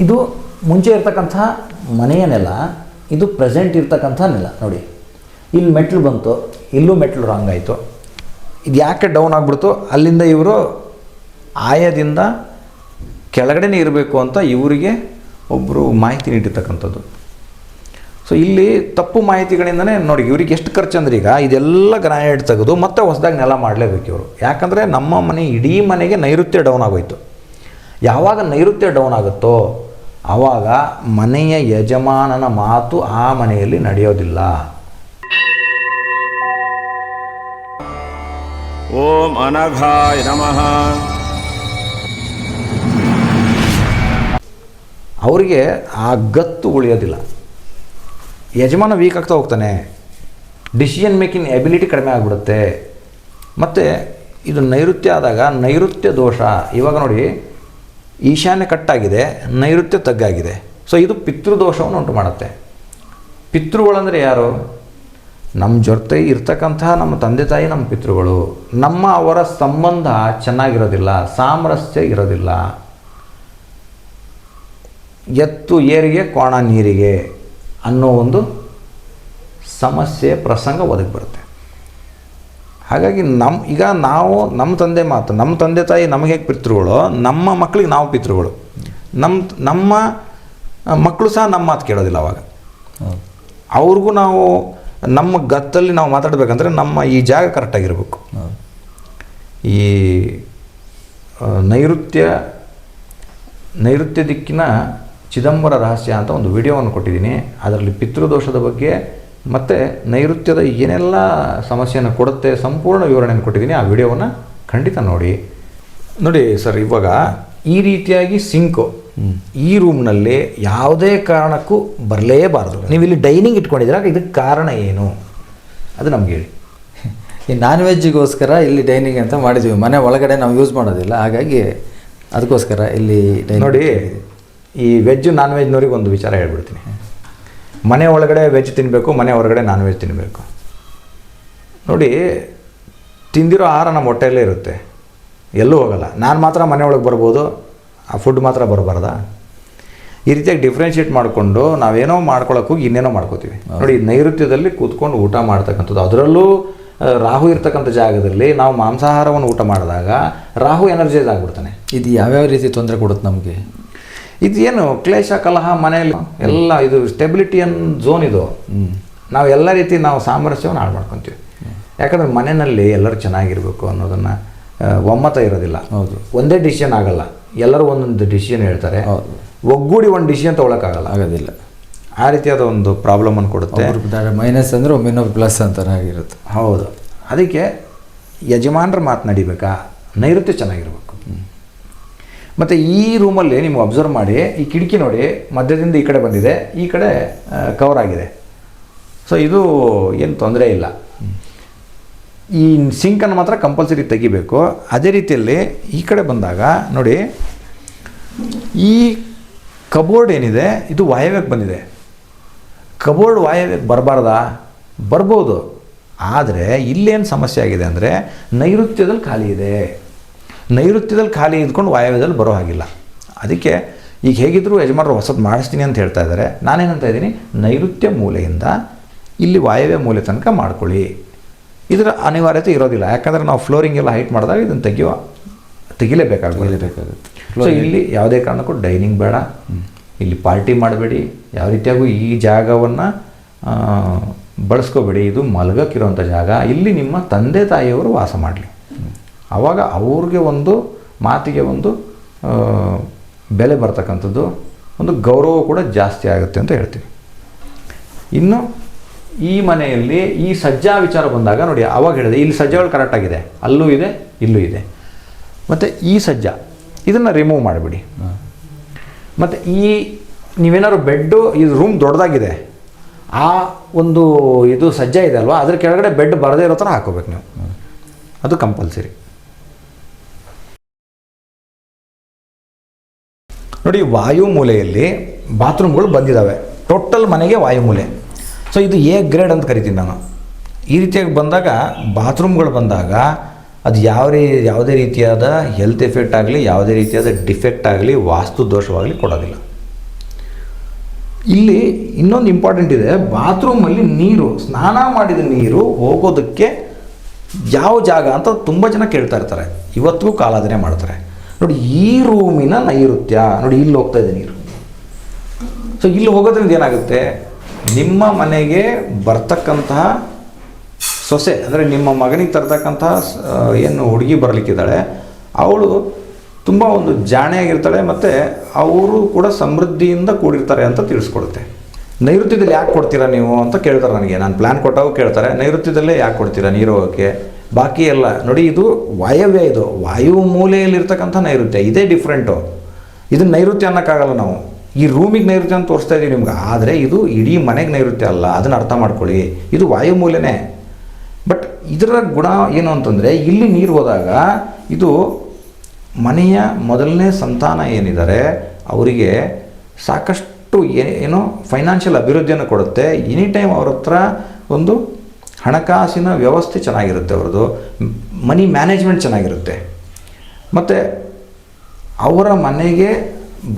ಇದು ಮುಂಚೆ ಇರ್ತಕ್ಕಂಥ ಮನೆಯ ನೆಲ, ಇದು ಪ್ರೆಸೆಂಟ್ ಇರ್ತಕ್ಕಂಥ ನೆಲ. ನೋಡಿ ಇಲ್ಲಿ ಮೆಟ್ಲು ಬಂತು, ಇಲ್ಲೂ ಮೆಟ್ಲು ರಾಂಗ್ ಆಯಿತು. ಇದು ಯಾಕೆ ಡೌನ್ ಆಗಿಬಿಡ್ತು, ಅಲ್ಲಿಂದ ಇವರು ಆಯದಿಂದ ಕೆಳಗಡೆನೇ ಇರಬೇಕು ಅಂತ ಇವರಿಗೆ ಒಬ್ಬರು ಮಾಹಿತಿ ನೀಡಿರ್ತಕ್ಕಂಥದ್ದು. ಸೊ ಇಲ್ಲಿ ತಪ್ಪು ಮಾಹಿತಿಗಳಿಂದನೇ ನೋಡಿ ಇವ್ರಿಗೆ ಎಷ್ಟು ಖರ್ಚು ಅಂದ್ರೆ, ಈಗ ಇದೆಲ್ಲ ಗ್ರಾನೈಟ್ ತೆಗೆದು ಮತ್ತೆ ಹೊಸದಾಗಿ ನೆಲ ಮಾಡಲೇಬೇಕು ಇವರು. ಯಾಕಂದರೆ ನಮ್ಮ ಮನೆ ಇಡೀ ಮನೆಗೆ ನೈಋತ್ಯ ಡೌನ್ ಆಗೋಯ್ತು. ಯಾವಾಗ ನೈಋತ್ಯ ಡೌನ್ ಆಗುತ್ತೋ ಆವಾಗ ಮನೆಯ ಯಜಮಾನನ ಮಾತು ಆ ಮನೆಯಲ್ಲಿ ನಡೆಯೋದಿಲ್ಲ. ಓಂ ಅನಘಾಯ ನಮಃ. ಅವರಿಗೆ ಆ ಗತ್ತು ಉಳಿಯೋದಿಲ್ಲ. ಯಜಮಾನ ವೀಕ್ ಆಗ್ತಾ ಹೋಗ್ತಾನೆ, ಡಿಸಿಷನ್ ಮೇಕಿಂಗ್ ಎಬಿಲಿಟಿ ಕಡಿಮೆ ಆಗಿಬಿಡುತ್ತೆ. ಮತ್ತು ಇದು ನೈಋತ್ಯ ಆದಾಗ ನೈಋತ್ಯ ದೋಷ. ಇವಾಗ ನೋಡಿ ಈಶಾನ್ಯ ಕಟ್ಟಾಗಿದೆ, ನೈಋತ್ಯ ತಗ್ಗಾಗಿದೆ. ಸೊ ಇದು ಪಿತೃದೋಷವನ್ನು ಉಂಟು ಮಾಡುತ್ತೆ. ಪಿತೃಗಳಂದರೆ ಯಾರು? ನಮ್ಮ ಜೊತೆ ಇರ್ತಕ್ಕಂತಹ ನಮ್ಮ ತಂದೆ ತಾಯಿ ನಮ್ಮ ಪಿತೃಗಳು. ಅವರ ಸಂಬಂಧ ಚೆನ್ನಾಗಿರೋದಿಲ್ಲ, ಸಾಮರಸ್ಯ ಇರೋದಿಲ್ಲ. ಎತ್ತು ಏರಿಗೆ ಕೋಣ ನೀರಿಗೆ ಅನ್ನೋ ಒಂದು ಸಮಸ್ಯೆ ಪ್ರಸಂಗ ಒದಗಿ ಬರುತ್ತೆ. ಹಾಗಾಗಿ ಈಗ ನಾವು ನಮ್ಮ ತಂದೆ ತಾಯಿ ನಮಗೆ ಹೇಗೆ ಪಿತೃಗಳು, ನಮ್ಮ ಮಕ್ಕಳಿಗೆ ನಾವು ಪಿತೃಗಳು. ನಮ್ಮ ಮಕ್ಕಳು ಸಹ ನಮ್ಮ ಮಾತು ಕೇಳೋದಿಲ್ಲ. ಅವಾಗ ಅವ್ರಿಗೂ ನಾವು ನಮ್ಮ ಗತ್ತಲ್ಲಿ ನಾವು ಮಾತಾಡಬೇಕಂದ್ರೆ ನಮ್ಮ ಈ ಜಾಗ ಕರೆಕ್ಟಾಗಿರ್ಬೇಕು. ಈ ನೈಋತ್ಯ ದಿಕ್ಕಿನ ಚಿದಂಬರ ರಹಸ್ಯ ಅಂತ ಒಂದು ವಿಡಿಯೋವನ್ನು ಕೊಟ್ಟಿದ್ದೀನಿ. ಅದರಲ್ಲಿ ಪಿತೃದೋಷದ ಬಗ್ಗೆ ಮತ್ತು ನೈಋತ್ಯದ ಏನೆಲ್ಲ ಸಮಸ್ಯೆಯನ್ನು ಕೊಡುತ್ತೆ ಸಂಪೂರ್ಣ ವಿವರಣೆಯನ್ನು ಕೊಟ್ಟಿದ್ದೀನಿ. ಆ ವಿಡಿಯೋವನ್ನು ಖಂಡಿತ ನೋಡಿ ಸರ್. ಇವಾಗ ಈ ರೀತಿಯಾಗಿ ಸಿಂಕು ಈ ರೂಮ್ನಲ್ಲಿ ಯಾವುದೇ ಕಾರಣಕ್ಕೂ ಬರಲೇಬಾರದು. ನೀವು ಇಲ್ಲಿ ಡೈನಿಂಗ್ ಇಟ್ಕೊಂಡಿದ್ದೀರಾ, ಇದಕ್ಕೆ ಕಾರಣ ಏನು ಅದು ನಮ್ಗೆ ಹೇಳಿ. ಈ ನಾನ್ ವೆಜ್ಜಿಗೋಸ್ಕರ ಇಲ್ಲಿ ಡೈನಿಂಗ್ ಅಂತ ಮಾಡಿದ್ದೀವಿ. ಮನೆ ಒಳಗಡೆ ನಾವು ಯೂಸ್ ಮಾಡೋದಿಲ್ಲ, ಹಾಗಾಗಿ ಅದಕ್ಕೋಸ್ಕರ ಇಲ್ಲಿ ನೋಡಿ. ಈ ವೆಜ್ ನಾನ್ ವೆಜ್ನವ್ರಿಗೆ ಒಂದು ವಿಚಾರ ಹೇಳ್ಬಿಡ್ತೀನಿ. ಮನೆ ಒಳಗಡೆ ವೆಜ್ ತಿನ್ನಬೇಕು, ಮನೆ ಹೊರಗಡೆ ನಾನ್ ವೆಜ್ ತಿನ್ನಬೇಕು. ನೋಡಿ, ತಿಂದಿರೋ ಆಹಾರ ನಮ್ಮ ಹೊಟ್ಟೆಯಲ್ಲೇ ಇರುತ್ತೆ, ಎಲ್ಲೂ ಹೋಗಲ್ಲ. ನಾನು ಮಾತ್ರ ಮನೆ ಒಳಗೆ ಬರ್ಬೋದು, ಆ ಫುಡ್ ಮಾತ್ರ ಬರಬಾರ್ದ? ಈ ರೀತಿಯಾಗಿ ಡಿಫ್ರೆನ್ಷಿಯೇಟ್ ಮಾಡಿಕೊಂಡು ನಾವೇನೋ ಮಾಡ್ಕೊಳ್ಳೋಕೆ ಹೋಗಿ ಇನ್ನೇನೋ ಮಾಡ್ಕೋತೀವಿ. ನೋಡಿ, ನೈಋತ್ಯದಲ್ಲಿ ಕೂತ್ಕೊಂಡು ಊಟ ಮಾಡ್ತಕ್ಕಂಥದ್ದು, ಅದರಲ್ಲೂ ರಾಹು ಇರ್ತಕ್ಕಂಥ ಜಾಗದಲ್ಲಿ ನಾವು ಮಾಂಸಾಹಾರವನ್ನು ಊಟ ಮಾಡಿದಾಗ ರಾಹು ಎನರ್ಜೈಸ್ ಆಗಿಬಿಡ್ತಾನೆ. ಇದು ಯಾವ್ಯಾವ ರೀತಿ ತೊಂದರೆ ಕೊಡುತ್ತೆ ನಮಗೆ? ಇದು ಏನು ಕ್ಲೇಶ ಕಲಹ ಮನೆಯಲ್ಲಿ ಎಲ್ಲ ಇದು ಸ್ಟೆಬಿಲಿಟಿಯನ್ ಝೋನ್. ಇದು ನಾವು ಎಲ್ಲ ರೀತಿ ನಾವು ಸಾಮರಸ್ಯವನ್ನು ಹಾಳು ಮಾಡ್ಕೊತೀವಿ. ಯಾಕಂದರೆ ಮನೆಯಲ್ಲಿ ಎಲ್ಲರೂ ಚೆನ್ನಾಗಿರಬೇಕು ಅನ್ನೋದನ್ನು ಒಮ್ಮತ ಇರೋದಿಲ್ಲ. ಹೌದು, ಒಂದೇ ಡಿಸಿಷನ್ ಆಗಲ್ಲ, ಎಲ್ಲರೂ ಒಂದೊಂದು ಡಿಸಿಷನ್ ಹೇಳ್ತಾರೆ. ಒಗ್ಗೂಡಿ ಒಂದು ಡಿಸಿಷನ್ ಆಗೋದಿಲ್ಲ. ಆ ರೀತಿಯಾದ ಒಂದು ಪ್ರಾಬ್ಲಮನ್ನು ಕೊಡುತ್ತೆ. ಮೈನಸ್ ಅಂದರೆ ಒಮ್ಮೆ ಪ್ಲಸ್ ಅಂತ ಆಗಿರುತ್ತೆ. ಹೌದು, ಅದಕ್ಕೆ ಯಜಮಾನರ ಮಾತು ನಡಿಬೇಕಾ, ನೈಋತ್ಯ ಚೆನ್ನಾಗಿರ್ಬೇಕು. ಮತ್ತು ಈ ರೂಮಲ್ಲಿ ನೀವು ಅಬ್ಸರ್ವ್ ಮಾಡಿ, ಈ ಕಿಟಕಿ ನೋಡಿ ಮಧ್ಯದಿಂದ ಈ ಕಡೆ ಬಂದಿದೆ, ಈ ಕಡೆ ಕವರ್ ಆಗಿದೆ. ಸೊ ಇದು ಏನು ತೊಂದರೆ ಇಲ್ಲ. ಈ ಸಿಂಕನ್ನು ಮಾತ್ರ ಕಂಪಲ್ಸರಿ ತೆಗಿಬೇಕು. ಅದೇ ರೀತಿಯಲ್ಲಿ ಈ ಕಡೆ ಬಂದಾಗ ನೋಡಿ, ಈ ಕಬೋರ್ಡ್ ಏನಿದೆ ಇದು ವಾಯವ್ಯಕ್ಕೆ ಬಂದಿದೆ. ಕಬೋರ್ಡ್ ವಾಯವ್ಯಕ್ಕೆ ಬರಬಾರ್ದಾ? ಬರ್ಬೋದು. ಆದರೆ ಇಲ್ಲೇನು ಸಮಸ್ಯೆ ಆಗಿದೆ ಅಂದರೆ ನೈಋತ್ಯದಲ್ಲಿ ಖಾಲಿ ಇದೆ. ನೈಋತ್ಯದಲ್ಲಿ ಖಾಲಿ ಇದ್ಕೊಂಡು ವಾಯವ್ಯದಲ್ಲಿ ಬರೋ ಹಾಗಿಲ್ಲ. ಅದಕ್ಕೆ ಈಗ ಹೇಗಿದ್ದರೂ ಯಜಮಾನರು ಹೊಸದು ಮಾಡಿಸ್ತೀನಿ ಅಂತ ಹೇಳ್ತಾ ಇದ್ದಾರೆ. ನಾನೇನಂತ ಇದ್ದೀನಿ, ನೈಋತ್ಯ ಮೂಲೆಯಿಂದ ಇಲ್ಲಿ ವಾಯವ್ಯ ಮೂಲೆ ತನಕ ಮಾಡ್ಕೊಳ್ಳಿ. ಇದರ ಅನಿವಾರ್ಯತೆ ಇರೋದಿಲ್ಲ. ಯಾಕಂದರೆ ನಾವು ಫ್ಲೋರಿಂಗ್ ಎಲ್ಲ ಹೈಟ್ ಮಾಡಿದಾಗ ಇದನ್ನು ತೆಗಿಲೇಬೇಕಾಗುತ್ತೆ. ಸೊ ಇಲ್ಲಿ ಯಾವುದೇ ಕಾರಣಕ್ಕೂ ಡೈನಿಂಗ್ ಬೇಡ, ಇಲ್ಲಿ ಪಾರ್ಟಿ ಮಾಡಬೇಡಿ, ಯಾವ ರೀತಿಯಾಗೂ ಈ ಜಾಗವನ್ನು ಬಳಸ್ಕೋಬೇಡಿ. ಇದು ಮಲಗಕ್ಕಿರೋಂಥ ಜಾಗ. ಇಲ್ಲಿ ನಿಮ್ಮ ತಂದೆ ತಾಯಿಯವರು ವಾಸ ಮಾಡಲಿ. ಆವಾಗ ಅವ್ರಿಗೆ ಒಂದು ಮಾತಿಗೆ ಒಂದು ಬೆಲೆ ಬರ್ತಕ್ಕಂಥದ್ದು, ಒಂದು ಗೌರವ ಕೂಡ ಜಾಸ್ತಿ ಆಗುತ್ತೆ ಅಂತ ಹೇಳ್ತೀವಿ. ಇನ್ನು ಈ ಮನೆಯಲ್ಲಿ ಈ ಸಜ್ಜಾ ವಿಚಾರ ಬಂದಾಗ ನೋಡಿ, ಆವಾಗ ಹೇಳಿದೆ ಇಲ್ಲಿ ಸಜ್ಜಾಗಳು ಕರೆಕ್ಟಾಗಿದೆ, ಅಲ್ಲೂ ಇದೆ ಇಲ್ಲೂ ಇದೆ. ಮತ್ತು ಈ ಸಜ್ಜಾ ಇದನ್ನು ರಿಮೂವ್ ಮಾಡಿಬಿಡಿ. ಮತ್ತು ನೀವೇನಾದ್ರು ಬೆಡ್ಡು, ಇದು ರೂಮ್ ದೊಡ್ಡದಾಗಿದೆ, ಆ ಒಂದು ಇದು ಸಜ್ಜಾ ಇದೆ ಅಲ್ವಾ, ಅದ್ರ ಕೆಳಗಡೆ ಬೆಡ್ ಬರದೇ ಇರೋ ಥರ ಹಾಕೋಬೇಕು ನೀವು. ಅದು ಕಂಪಲ್ಸರಿ. ನೋಡಿ, ವಾಯು ಮೂಲೆಯಲ್ಲಿ ಬಾತ್ರೂಮ್ಗಳು ಬಂದಿದ್ದಾವೆ. ಟೋಟಲ್ ಮನೆಗೆ ವಾಯು ಮೂಲೆ. ಸೊ ಇದು ಎ ಗ್ರೇಡ್ ಅಂತ ಕರಿತೀನಿ ನಾನು. ಈ ರೀತಿಯಾಗಿ ಬಂದಾಗ ಬಾತ್ರೂಮ್ಗಳು ಬಂದಾಗ ಅದು ಯಾವುದೇ ರೀತಿಯಾದ ಹೆಲ್ತ್ ಎಫೆಕ್ಟ್ ಆಗಲಿ, ಯಾವುದೇ ರೀತಿಯಾದ ಡಿಫೆಕ್ಟ್ ಆಗಲಿ, ವಾಸ್ತು ದೋಷವಾಗಲಿ ಕೊಡೋದಿಲ್ಲ. ಇಲ್ಲಿ ಇನ್ನೊಂದು ಇಂಪಾರ್ಟೆಂಟ್ ಇದೆ, ಬಾತ್ರೂಮಲ್ಲಿ ನೀರು, ಸ್ನಾನ ಮಾಡಿದ ನೀರು ಹೋಗೋದಕ್ಕೆ ಯಾವ ಜಾಗ ಅಂತ ತುಂಬ ಜನ ಕೇಳ್ತಾ ಇರ್ತಾರೆ, ಇವತ್ತಿಗೂ ಕಾಲಾಧನೆ ಮಾಡ್ತಾರೆ. ನೋಡಿ ಈ ರೂಮಿನ ನೈಋತ್ಯ ನೋಡಿ, ಇಲ್ಲಿ ಹೋಗ್ತಾ ಇದೆ ನೀರು. ಸೊ ಇಲ್ಲಿ ಹೋಗೋದ್ರಿಂದ ಏನಾಗುತ್ತೆ, ನಿಮ್ಮ ಮನೆಗೆ ಬರ್ತಕ್ಕಂತಹ ಸೊಸೆ ಅಂದರೆ ನಿಮ್ಮ ಮಗನಿಗೆ ತರ್ತಕ್ಕಂತಹ ಏನು ಹುಡುಗಿ ಬರಲಿಕ್ಕಿದ್ದಾಳೆ, ಅವಳು ತುಂಬ ಒಂದು ಜಾಣೆಯಾಗಿರ್ತಾಳೆ ಮತ್ತು ಅವರು ಕೂಡ ಸಮೃದ್ಧಿಯಿಂದ ಕೂಡಿರ್ತಾರೆ ಅಂತ ತಿಳಿಸ್ಕೊಡುತ್ತೆ. ನೈಋತ್ಯದಲ್ಲಿ ಯಾಕೆ ಕೊಡ್ತೀರಾ ನೀವು ಅಂತ ಕೇಳ್ತಾರೆ ನನಗೆ, ನಾನು ಪ್ಲ್ಯಾನ್ ಕೊಟ್ಟಾಗ ಕೇಳ್ತಾರೆ, ನೈಋತ್ಯದಲ್ಲೇ ಯಾಕೆ ಕೊಡ್ತೀರಾ ನೀರು ಹೋಗೋಕ್ಕೆ, ಬಾಕಿ ಎಲ್ಲ ನೋಡಿ ಇದು ವಾಯವ್ಯ, ಇದು ವಾಯು ಮೂಲೆಯಲ್ಲಿರ್ತಕ್ಕಂಥ ನೈಋತ್ಯ, ಇದೇ ಡಿಫ್ರೆಂಟು. ಇದನ್ನು ನೈಋತ್ಯ ಅನ್ನೋಕ್ಕಾಗಲ್ಲ ನಾವು, ಈ ರೂಮಿಗೆ ನೈಋತ್ಯ ಅಂತ ತೋರಿಸ್ತಾ ಇದ್ದೀವಿ ನಿಮ್ಗೆ, ಆದರೆ ಇದು ಇಡೀ ಮನೆಗೆ ನೈಋತ್ಯ ಅಲ್ಲ, ಅದನ್ನು ಅರ್ಥ ಮಾಡ್ಕೊಳ್ಳಿ. ಇದು ವಾಯು ಮೂಲೆನೇ. ಬಟ್ ಇದರ ಗುಣ ಏನು ಅಂತಂದರೆ, ಇಲ್ಲಿ ನೀರು ಹೋದಾಗ ಇದು ಮನೆಯ ಮೊದಲನೇ ಸಂತಾನ ಏನಿದ್ದಾರೆ ಅವರಿಗೆ ಸಾಕಷ್ಟು ಏನು ಫೈನಾನ್ಷಿಯಲ್ ಅಭಿವೃದ್ಧಿಯನ್ನು ಕೊಡುತ್ತೆ. ಎನಿ ಟೈಮ್ ಅವ್ರ ಹತ್ರ ಒಂದು ಹಣಕಾಸಿನ ವ್ಯವಸ್ಥೆ ಚೆನ್ನಾಗಿರುತ್ತೆ, ಅವ್ರದ್ದು ಮನಿ ಮ್ಯಾನೇಜ್ಮೆಂಟ್ ಚೆನ್ನಾಗಿರುತ್ತೆ. ಮತ್ತು ಅವರ ಮನೆಗೆ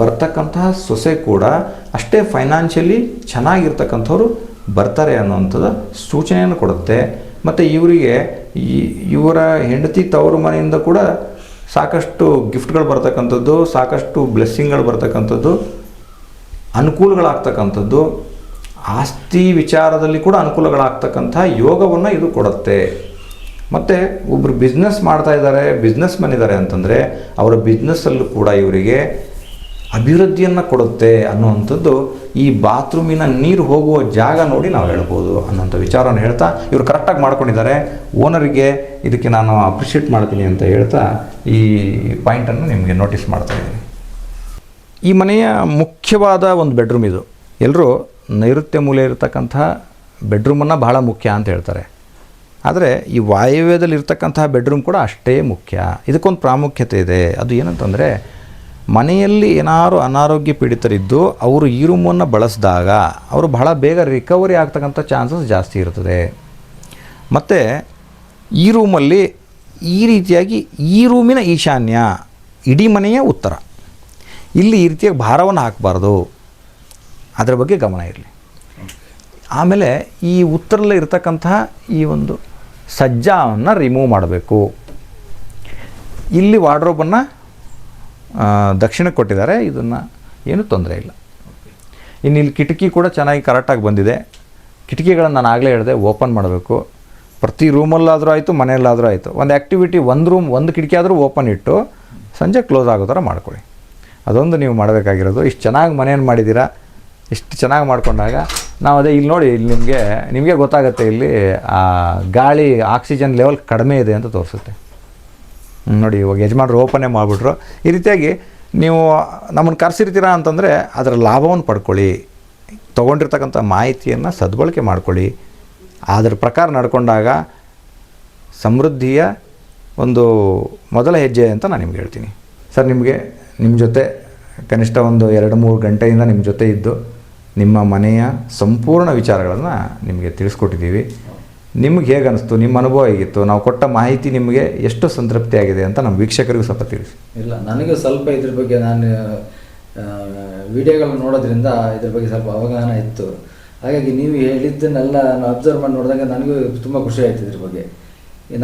ಬರ್ತಕ್ಕಂತಹ ಸೊಸೆ ಕೂಡ ಅಷ್ಟೇ ಫೈನಾನ್ಷಿಯಲಿ ಚೆನ್ನಾಗಿರ್ತಕ್ಕಂಥವ್ರು ಬರ್ತಾರೆ ಅನ್ನೋವಂಥದ್ದು ಸೂಚನೆಯನ್ನು ಕೊಡುತ್ತೆ. ಮತ್ತು ಇವರಿಗೆ ಇವರ ಹೆಂಡತಿ ತವರು ಮನೆಯಿಂದ ಕೂಡ ಸಾಕಷ್ಟು ಗಿಫ್ಟ್ಗಳು ಬರ್ತಕ್ಕಂಥದ್ದು, ಸಾಕಷ್ಟು ಬ್ಲೆಸ್ಸಿಂಗ್ಗಳು ಬರ್ತಕ್ಕಂಥದ್ದು, ಅನುಕೂಲಗಳಾಗ್ತಕ್ಕಂಥದ್ದು, ಆಸ್ತಿ ವಿಚಾರದಲ್ಲಿ ಕೂಡ ಅನುಕೂಲಗಳಾಗ್ತಕ್ಕಂಥ ಯೋಗವನ್ನು ಇದು ಕೊಡುತ್ತೆ. ಮತ್ತು ಒಬ್ಬರು ಬಿಸ್ನೆಸ್ ಮಾಡ್ತಾ ಇದ್ದಾರೆ, ಬಿಸ್ನೆಸ್ ಮ್ಯಾನ್ ಇದ್ದಾರೆ ಅಂತಂದರೆ ಅವರ ಬಿಸ್ನೆಸ್ಸಲ್ಲೂ ಕೂಡ ಇವರಿಗೆ ಅಭಿವೃದ್ಧಿಯನ್ನು ಕೊಡುತ್ತೆ ಅನ್ನುವಂಥದ್ದು ಈ ಬಾತ್ರೂಮಿನ ನೀರು ಹೋಗುವ ಜಾಗ ನೋಡಿ ನಾವು ಹೇಳ್ಬೋದು ಅನ್ನೋಂಥ ವಿಚಾರವನ್ನು ಹೇಳ್ತಾ ಇವರು ಕರೆಕ್ಟಾಗಿ ಮಾಡ್ಕೊಂಡಿದ್ದಾರೆ. ಓನರಿಗೆ ಇದಕ್ಕೆ ನಾನು ಅಪ್ರಿಷಿಯೇಟ್ ಮಾಡ್ತೀನಿ ಅಂತ ಹೇಳ್ತಾ ಈ ಪಾಯಿಂಟನ್ನು ನಿಮಗೆ ನೋಟಿಸ್ ಮಾಡ್ತಾ ಇದ್ದೀನಿ. ಈ ಮನೆಯ ಮುಖ್ಯವಾದ ಒಂದು ಬೆಡ್ರೂಮ್ ಇದು. ಎಲ್ಲರೂ ನೈಋತ್ಯ ಮೂಲೆ ಇರತಕ್ಕಂಥ ಬೆಡ್ರೂಮನ್ನು ಬಹಳ ಮುಖ್ಯ ಅಂತ ಹೇಳ್ತಾರೆ, ಆದರೆ ಈ ವಾಯವ್ಯದಲ್ಲಿರ್ತಕ್ಕಂತಹ ಬೆಡ್ರೂಮ್ ಕೂಡ ಅಷ್ಟೇ ಮುಖ್ಯ. ಇದಕ್ಕೊಂದು ಪ್ರಾಮುಖ್ಯತೆ ಇದೆ. ಅದು ಏನಂತಂದರೆ, ಮನೆಯಲ್ಲಿ ಏನಾದ್ರು ಅನಾರೋಗ್ಯ ಪೀಡಿತರಿದ್ದು ಅವರು ಈ ರೂಮನ್ನು ಬಳಸಿದಾಗ ಅವರು ಬಹಳ ಬೇಗ ರಿಕವರಿ ಆಗ್ತಕ್ಕಂಥ ಚಾನ್ಸಸ್ ಜಾಸ್ತಿ ಇರ್ತದೆ. ಮತ್ತು ಈ ರೂಮಲ್ಲಿ ಈ ರೀತಿಯಾಗಿ ಈ ರೂಮಿನ ಈಶಾನ್ಯ ಇಡೀ ಮನೆಯ ಉತ್ತರ, ಇಲ್ಲಿ ಈ ರೀತಿಯಾಗಿ ಭಾರವನ್ನು ಹಾಕಬಾರ್ದು, ಅದರ ಬಗ್ಗೆ ಗಮನ ಇರಲಿ. ಆಮೇಲೆ ಈ ಉತ್ತರದಲ್ಲಿ ಇರತಕ್ಕಂತಹ ಈ ಒಂದು ಸಜ್ಜಾವನ್ನು ರಿಮೂವ್ ಮಾಡಬೇಕು. ಇಲ್ಲಿ ವಾರ್ಡ್ರೋಬನ್ನು ದಕ್ಷಿಣಕ್ಕೆ ಕೊಟ್ಟಿದ್ದಾರೆ, ಇದನ್ನು ಏನೂ ತೊಂದರೆ ಇಲ್ಲ. ಇನ್ನು ಇಲ್ಲಿ ಕಿಟಕಿ ಕೂಡ ಚೆನ್ನಾಗಿ ಕರೆಕ್ಟಾಗಿ ಬಂದಿದೆ. ಕಿಟಕಿಗಳನ್ನು ನಾನು ಆಗಲೇ ಹೇಳಿದೆ ಓಪನ್ ಮಾಡಬೇಕು. ಪ್ರತಿ ರೂಮಲ್ಲಾದರೂ ಆಯಿತು, ಮನೆಯಲ್ಲಾದರೂ ಆಯಿತು, ಒಂದು ಆ್ಯಕ್ಟಿವಿಟಿ ಒಂದು ರೂಮ್ ಒಂದು ಕಿಟಕಿ ಆದರೂ ಓಪನ್ ಇಟ್ಟು ಸಂಜೆ ಕ್ಲೋಸ್ ಆಗೋ ಥರ ಮಾಡ್ಕೊಳ್ಳಿ. ಅದೊಂದು ನೀವು ಮಾಡಬೇಕಾಗಿರೋದು. ಇಷ್ಟು ಚೆನ್ನಾಗಿ ಮನೆಯನ್ನು ಮಾಡಿದ್ದೀರಾ, ಇಷ್ಟು ಚೆನ್ನಾಗಿ ಮಾಡ್ಕೊಂಡಾಗ ನಾವು ಅದೇ ಇಲ್ಲಿ ನೋಡಿ, ಇಲ್ಲಿ ನಿಮಗೆ ಗೊತ್ತಾಗುತ್ತೆ, ಇಲ್ಲಿ ಆ ಗಾಳಿ ಆಕ್ಸಿಜನ್ ಲೆವೆಲ್ ಕಡಿಮೆ ಇದೆ ಅಂತ ತೋರಿಸುತ್ತೆ. ನೋಡಿ ಇವಾಗ ಯಜಮಾನ್ರು ಓಪನ್ನೇ ಮಾಡಿಬಿಟ್ರು. ಈ ರೀತಿಯಾಗಿ ನೀವು ನಮ್ಮನ್ನು ಕರೆಸಿರ್ತೀರಾ ಅಂತಂದರೆ ಅದರ ಲಾಭವನ್ನು ಪಡ್ಕೊಳ್ಳಿ, ತೊಗೊಂಡಿರ್ತಕ್ಕಂಥ ಮಾಹಿತಿಯನ್ನು ಸದ್ಬಳಕೆ ಮಾಡ್ಕೊಳ್ಳಿ. ಅದರ ಪ್ರಕಾರ ನಡ್ಕೊಂಡಾಗ ಸಮೃದ್ಧಿಯ ಒಂದು ಮೊದಲ ಹೆಜ್ಜೆ ಅಂತ ನಾನು ನಿಮ್ಗೆ ಹೇಳ್ತೀನಿ. ಸರ್, ನಿಮ್ಮ ಜೊತೆ ಕನಿಷ್ಠ ಒಂದು 2-3 ಗಂಟೆಯಿಂದ ನಿಮ್ಮ ಜೊತೆ ಇದ್ದು ನಿಮ್ಮ ಮನೆಯ ಸಂಪೂರ್ಣ ವಿಚಾರಗಳನ್ನು ನಿಮಗೆ ತಿಳಿಸ್ಕೊಟ್ಟಿದ್ದೀವಿ. ನಿಮ್ಗೆ ಹೇಗೆ ಅನಿಸ್ತು, ನಿಮ್ಮ ಅನುಭವ ಹೇಗಿತ್ತು, ನಾವು ಕೊಟ್ಟ ಮಾಹಿತಿ ನಿಮಗೆ ಎಷ್ಟು ಸಂತೃಪ್ತಿ ಆಗಿದೆ ಅಂತ ನಮ್ಮ ವೀಕ್ಷಕರಿಗೂ ಸ್ವಲ್ಪ ತಿಳಿಸಿ. ಇಲ್ಲ, ನನಗೂ ಸ್ವಲ್ಪ ಇದ್ರ ಬಗ್ಗೆ ನಾನು ವಿಡಿಯೋಗಳನ್ನ ನೋಡೋದ್ರಿಂದ ಇದ್ರ ಬಗ್ಗೆ ಸ್ವಲ್ಪ ಅವಗಾಹನ ಇತ್ತು. ಹಾಗಾಗಿ ನೀವು ಹೇಳಿದ್ದನ್ನೆಲ್ಲ ನಾನು ಅಬ್ಸರ್ವ್ ಮಾಡಿ ನೋಡಿದಾಗ ನನಗೂ ತುಂಬ ಖುಷಿ ಆಯಿತು ಇದ್ರ ಬಗ್ಗೆ.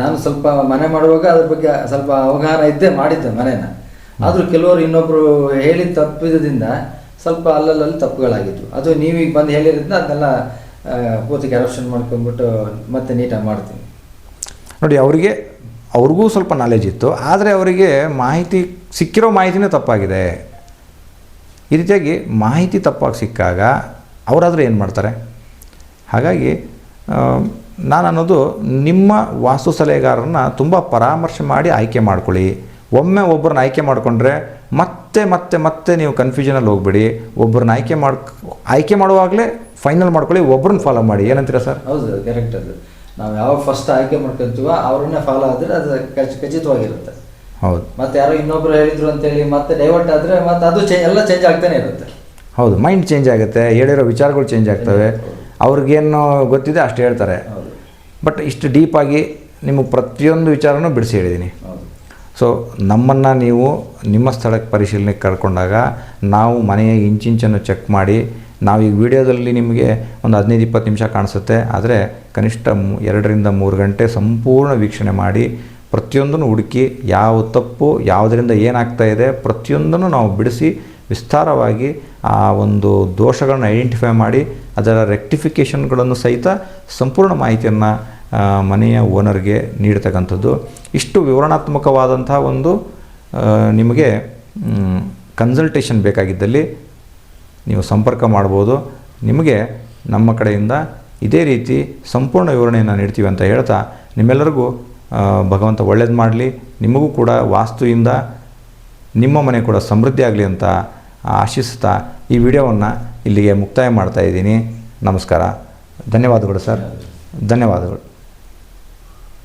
ನಾನು ಸ್ವಲ್ಪ ಮನೆ ಮಾಡುವಾಗ ಅದ್ರ ಬಗ್ಗೆ ಸ್ವಲ್ಪ ಅವಗಾಹನ ಇದ್ದೇ ಮಾಡಿದ್ದೆ ಮನೇನ. ಆದರೂ ಕೆಲವರು ಇನ್ನೊಬ್ಬರು ಹೇಳಿದ ತಪ್ಪಿದ್ದರಿಂದ ಸ್ವಲ್ಪ ಅಲ್ಲಲ್ಲಿ ತಪ್ಪುಗಳಾಗಿತ್ತು. ಅದು ನೀವೀಗ ಬಂದು ಹೇಳಿರೋದ್ರಿಂದ ಅದನ್ನೆಲ್ಲ ಪೂರ್ತಿ ಕರಪ್ಷನ್ ಮಾಡ್ಕೊಂಡ್ಬಿಟ್ಟು ಮತ್ತೆ ನೀಟಾಗಿ ಮಾಡ್ತೀನಿ. ನೋಡಿ, ಅವ್ರಿಗೂ ಸ್ವಲ್ಪ ನಾಲೆಜ್ ಇತ್ತು, ಆದರೆ ಅವರಿಗೆ ಸಿಕ್ಕಿರೋ ಮಾಹಿತಿನೇ ತಪ್ಪಾಗಿದೆ. ಈ ರೀತಿಯಾಗಿ ಮಾಹಿತಿ ತಪ್ಪಾಗಿ ಸಿಕ್ಕಾಗ ಅವರಾದರೂ ಏನು ಮಾಡ್ತಾರೆ? ಹಾಗಾಗಿ ನಾನು ಅನ್ನೋದು, ನಿಮ್ಮ ವಾಸ್ತು ಸಲಹೆಗಾರರನ್ನ ತುಂಬ ಪರಾಮರ್ಶೆ ಮಾಡಿ ಆಯ್ಕೆ ಮಾಡ್ಕೊಳ್ಳಿ. ಒಮ್ಮೆ ಒಬ್ಬರನ್ನ ಆಯ್ಕೆ ಮಾಡಿಕೊಂಡ್ರೆ ಮತ್ತೆ ನೀವು ಕನ್ಫ್ಯೂಷನಲ್ಲಿ ಹೋಗ್ಬೇಡಿ. ಒಬ್ಬರನ್ನ ಆಯ್ಕೆ ಮಾಡುವಾಗಲೇ ಫೈನಲ್ ಮಾಡ್ಕೊಳ್ಳಿ, ಒಬ್ಬರನ್ನ ಫಾಲೋ ಮಾಡಿ. ಏನಂತೀರಾ ಸರ್? ಹೌದು, ಕರೆಕ್ಟ್. ಅದು ನಾವು ಯಾವ ಫಸ್ಟ್ ಆಯ್ಕೆ ಮಾಡ್ಕೊತೀವೋ ಅವ್ರನ್ನೇ ಫಾಲೋ ಆದರೆ ಅದು ಖಚಿತವಾಗಿರುತ್ತೆ. ಹೌದು. ಮತ್ತೆ ಯಾರೋ ಇನ್ನೊಬ್ರು ಹೇಳಿದ್ರು ಅಂತೇಳಿ ಮತ್ತೆ ಡೈವರ್ಟ್ ಆದರೆ ಮತ್ತೆ ಅದು ಎಲ್ಲ ಚೇಂಜ್ ಆಗ್ತಾನೆ ಇರುತ್ತೆ. ಹೌದು, ಮೈಂಡ್ ಚೇಂಜ್ ಆಗುತ್ತೆ, ಹೇಳಿರೋ ವಿಚಾರಗಳು ಚೇಂಜ್ ಆಗ್ತವೆ. ಅವ್ರಿಗೇನು ಗೊತ್ತಿದೆ ಅಷ್ಟು ಹೇಳ್ತಾರೆ. ಬಟ್ ಇಷ್ಟು ಡೀಪಾಗಿ ನಿಮಗೆ ಪ್ರತಿಯೊಂದು ವಿಚಾರನೂ ಬಿಡಿಸಿ ಹೇಳಿದ್ದೀನಿ. ಸೊ ನಮ್ಮನ್ನು ನೀವು ನಿಮ್ಮ ಸ್ಥಳಕ್ಕೆ ಪರಿಶೀಲನೆಗೆ ಕರ್ಕೊಂಡಾಗ ನಾವು ಮನೆಯ ಇಂಚಿಂಚನ್ನು ಚೆಕ್ ಮಾಡಿ ನಾವು ಈಗ ವಿಡಿಯೋದಲ್ಲಿ ನಿಮಗೆ ಒಂದು 15-20 ನಿಮಿಷ ಕಾಣಿಸುತ್ತೆ, ಆದರೆ ಕನಿಷ್ಠ 2-3 ಗಂಟೆ ಸಂಪೂರ್ಣ ವೀಕ್ಷಣೆ ಮಾಡಿ ಪ್ರತಿಯೊಂದನ್ನು ಹುಡುಕಿ ಯಾವ ತಪ್ಪು ಯಾವುದರಿಂದ ಏನಾಗ್ತಾ ಇದೆ ಪ್ರತಿಯೊಂದನ್ನು ನಾವು ಬಿಡಿಸಿ ವಿಸ್ತಾರವಾಗಿ ಆ ಒಂದು ದೋಷಗಳನ್ನು ಐಡೆಂಟಿಫೈ ಮಾಡಿ ಅದರ ರೆಕ್ಟಿಫಿಕೇಷನ್ಗಳನ್ನು ಸಹಿತ ಸಂಪೂರ್ಣ ಮಾಹಿತಿಯನ್ನು ಮನೆಯ ಓನರ್ಗೆ ನೀಡ್ತಕ್ಕಂಥದ್ದು. ಇಷ್ಟು ವಿವರಣಾತ್ಮಕವಾದಂಥ ಒಂದು ನಿಮಗೆ ಕನ್ಸಲ್ಟೇಷನ್ ಬೇಕಾಗಿದ್ದಲ್ಲಿ ನೀವು ಸಂಪರ್ಕ ಮಾಡ್ಬೋದು. ನಿಮಗೆ ನಮ್ಮ ಕಡೆಯಿಂದ ಇದೇ ರೀತಿ ಸಂಪೂರ್ಣ ವಿವರಣೆಯನ್ನು ನೀಡ್ತೀವಿ ಅಂತ ಹೇಳ್ತಾ, ನಿಮ್ಮೆಲ್ಲರಿಗೂ ಭಗವಂತ ಒಳ್ಳೇದು ಮಾಡಲಿ. ನಿಮಗೂ ಕೂಡ ವಾಸ್ತುವಿಂದ ನಿಮ್ಮ ಮನೆ ಕೂಡ ಸಮೃದ್ಧಿ ಆಗಲಿ ಅಂತ ಆಶಿಸ್ತಾ ಈ ವಿಡಿಯೋವನ್ನು ಇಲ್ಲಿಗೆ ಮುಕ್ತಾಯ ಮಾಡ್ತಾ ಇದ್ದೀನಿ. ನಮಸ್ಕಾರ. ಧನ್ಯವಾದಗಳು ಸರ್. ಧನ್ಯವಾದಗಳು.